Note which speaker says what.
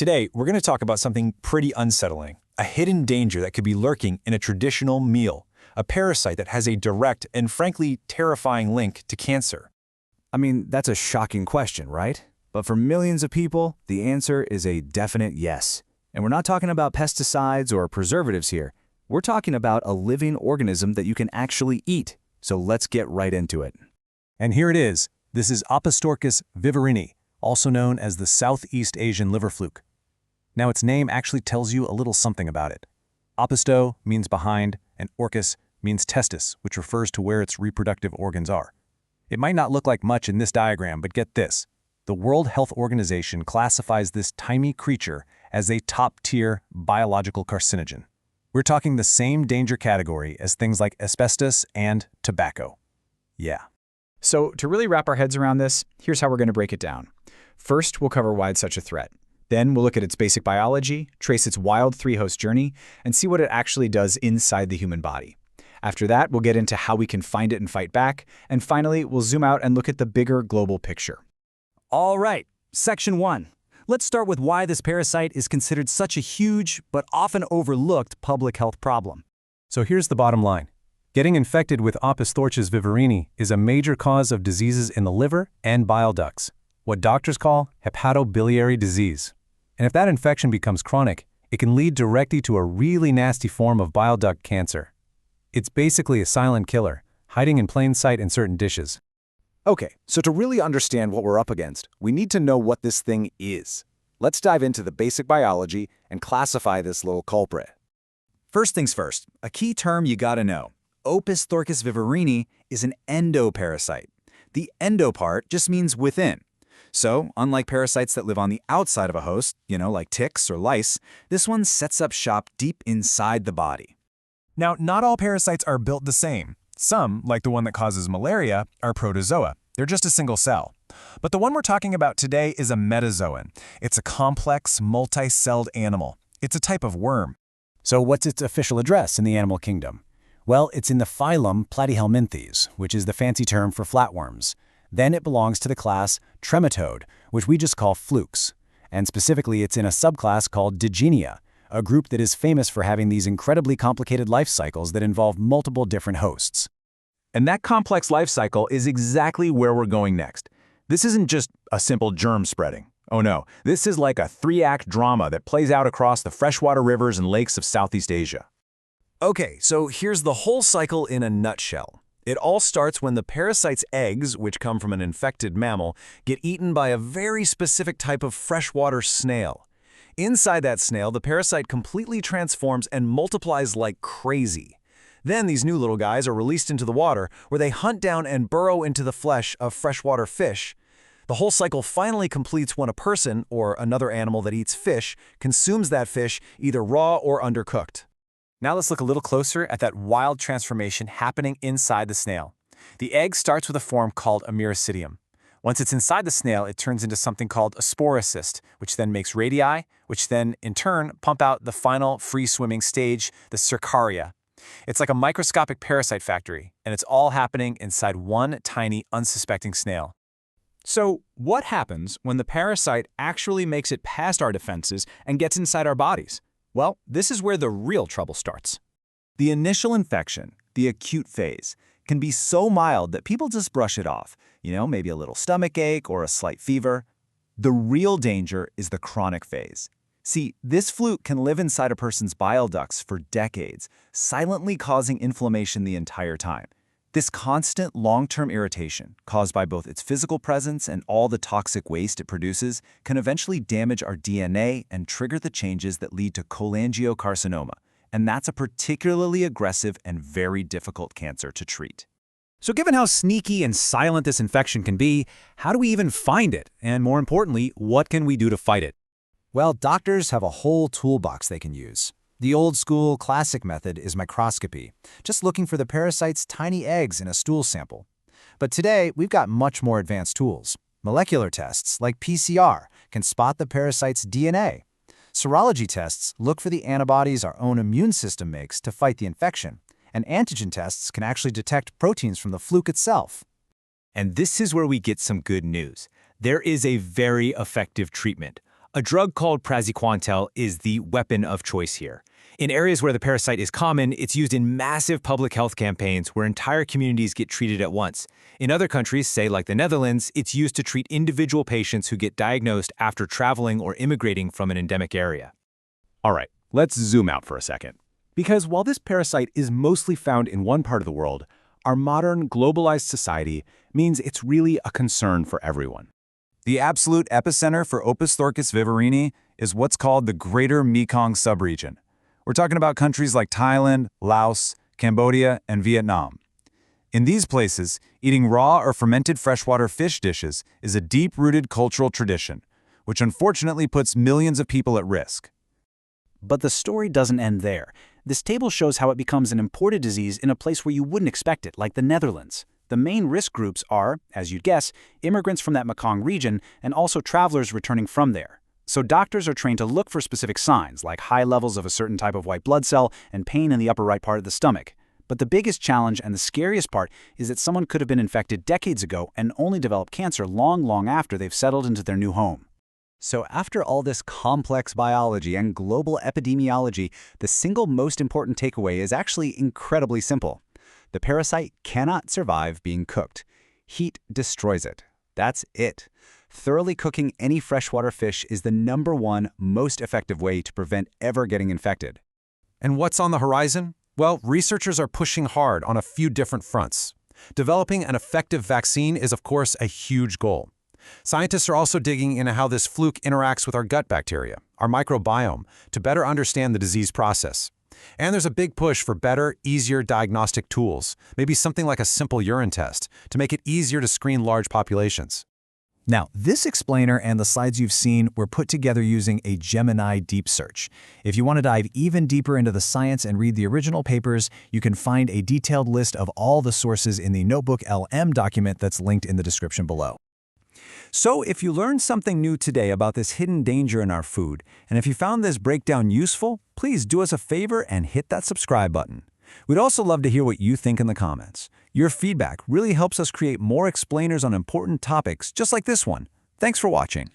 Speaker 1: Today, we're going to talk about something pretty unsettling, a hidden danger that could be lurking in a traditional meal, a parasite that has a direct and frankly terrifying link to cancer.
Speaker 2: I mean, that's a shocking question, right? But for millions of people, the answer is a definite yes. And we're not talking about pesticides or preservatives here. We're talking about a living organism that you can actually eat. So let's get right into it.
Speaker 3: And here it is. This is Opisthorchis viverrini, also known as the Southeast Asian liver fluke. Now, its name actually tells you a little something about it. Opisto means behind, and orchis means testis, which refers to where its reproductive organs are. It might not look like much in this diagram, but get this. The World Health Organization classifies this tiny creature as a top-tier biological carcinogen. We're talking the same danger category as things like asbestos and tobacco. Yeah.
Speaker 4: So to really wrap our heads around this, here's how we're going to break it down. First, we'll cover why it's such a threat. Then we'll look at its basic biology, trace its wild three-host journey, and see what it actually does inside the human body. After that, we'll get into how we can find it and fight back. And finally, we'll zoom out and look at the bigger global picture.
Speaker 2: All right, Section 1. Let's start with why this parasite is considered such a huge but often overlooked public health problem.
Speaker 3: So here's the bottom line. Getting infected with Opisthorchis viverrini is a major cause of diseases in the liver and bile ducts, what doctors call hepatobiliary disease. And if that infection becomes chronic, it can lead directly to a really nasty form of bile duct cancer. It's basically a silent killer, hiding in plain sight in certain dishes.
Speaker 2: Okay, so to really understand what we're up against, we need to know what this thing is. Let's dive into the basic biology and classify this little culprit. First things first, a key term you gotta know. Opisthorchis viverrini is an endoparasite. The endo part just means within. So, unlike parasites that live on the outside of a host, like ticks or lice, this one sets up shop deep inside the body.
Speaker 3: Now, not all parasites are built the same. Some, like the one that causes malaria, are protozoa. They're just a single cell. But the one we're talking about today is a metazoan. It's a complex, multi-celled animal. It's a type of worm.
Speaker 2: So what's its official address in the animal kingdom? Well, it's in the phylum Platyhelminthes, which is the fancy term for flatworms. Then it belongs to the class Trematode, which we just call flukes. And specifically, it's in a subclass called Digynia, a group that is famous for having these incredibly complicated life cycles that involve multiple different hosts.
Speaker 1: And that complex life cycle is exactly where we're going next. This isn't just a simple germ spreading. Oh no, this is like a 3-act drama that plays out across the freshwater rivers and lakes of Southeast Asia.
Speaker 3: Okay, so here's the whole cycle in a nutshell. It all starts when the parasite's eggs, which come from an infected mammal, get eaten by a very specific type of freshwater snail. Inside that snail, the parasite completely transforms and multiplies like crazy. Then these new little guys are released into the water, where they hunt down and burrow into the flesh of freshwater fish. The whole cycle finally completes when a person, or another animal that eats fish, consumes that fish either raw or undercooked.
Speaker 2: Now let's look a little closer at that wild transformation happening inside the snail. The egg starts with a form called a miracidium. Once it's inside the snail, it turns into something called a sporocyst, which then makes radii, which then, in turn, pump out the final free-swimming stage, the cercaria. It's like a microscopic parasite factory, and it's all happening inside one tiny, unsuspecting snail.
Speaker 4: So what happens when the parasite actually makes it past our defenses and gets inside our bodies? Well, this is where the real trouble starts.
Speaker 2: The initial infection, the acute phase, can be so mild that people just brush it off. Maybe a little stomach ache or a slight fever. The real danger is the chronic phase. See, this fluke can live inside a person's bile ducts for decades, silently causing inflammation the entire time. This constant long-term irritation, caused by both its physical presence and all the toxic waste it produces, can eventually damage our DNA and trigger the changes that lead to cholangiocarcinoma. And that's a particularly aggressive and very difficult cancer to treat.
Speaker 4: So given how sneaky and silent this infection can be, how do we even find it? And more importantly, what can we do to fight it?
Speaker 2: Well, doctors have a whole toolbox they can use. The old-school classic method is microscopy, just looking for the parasite's tiny eggs in a stool sample. But today, we've got much more advanced tools. Molecular tests, like PCR, can spot the parasite's DNA. Serology tests look for the antibodies our own immune system makes to fight the infection. And antigen tests can actually detect proteins from the fluke itself.
Speaker 5: And this is where we get some good news. There is a very effective treatment. A drug called praziquantel is the weapon of choice here. In areas where the parasite is common, it's used in massive public health campaigns where entire communities get treated at once. In other countries, say like the Netherlands, it's used to treat individual patients who get diagnosed after traveling or immigrating from an endemic area.
Speaker 1: All right, let's zoom out for a second. Because while this parasite is mostly found in one part of the world, our modern globalized society means it's really a concern for everyone.
Speaker 2: The absolute epicenter for Opisthorchis viverrini is what's called the Greater Mekong subregion. We're talking about countries like Thailand, Laos, Cambodia, and Vietnam. In these places, eating raw or fermented freshwater fish dishes is a deep-rooted cultural tradition, which unfortunately puts millions of people at risk.
Speaker 4: But the story doesn't end there. This table shows how it becomes an imported disease in a place where you wouldn't expect it, like the Netherlands. The main risk groups are, as you'd guess, immigrants from that Mekong region and also travelers returning from there. So doctors are trained to look for specific signs, like high levels of a certain type of white blood cell and pain in the upper right part of the stomach. But the biggest challenge and the scariest part is that someone could have been infected decades ago and only develop cancer long after they've settled into their new home.
Speaker 2: So after all this complex biology and global epidemiology, the single most important takeaway is actually incredibly simple. The parasite cannot survive being cooked. Heat destroys it. That's it. Thoroughly cooking any freshwater fish is the #1 most effective way to prevent ever getting infected.
Speaker 3: And what's on the horizon? Well, researchers are pushing hard on a few different fronts. Developing an effective vaccine is, of course, a huge goal. Scientists are also digging into how this fluke interacts with our gut bacteria, our microbiome, to better understand the disease process. And there's a big push for better, easier diagnostic tools, maybe something like a simple urine test, to make it easier to screen large populations.
Speaker 2: Now, this explainer and the slides you've seen were put together using a Gemini deep search. If you want to dive even deeper into the science and read the original papers, you can find a detailed list of all the sources in the Notebook LM document that's linked in the description below. So if you learned something new today about this hidden danger in our food, and if you found this breakdown useful, please do us a favor and hit that subscribe button. We'd also love to hear what you think in the comments. Your feedback really helps us create more explainers on important topics just like this one. Thanks for watching.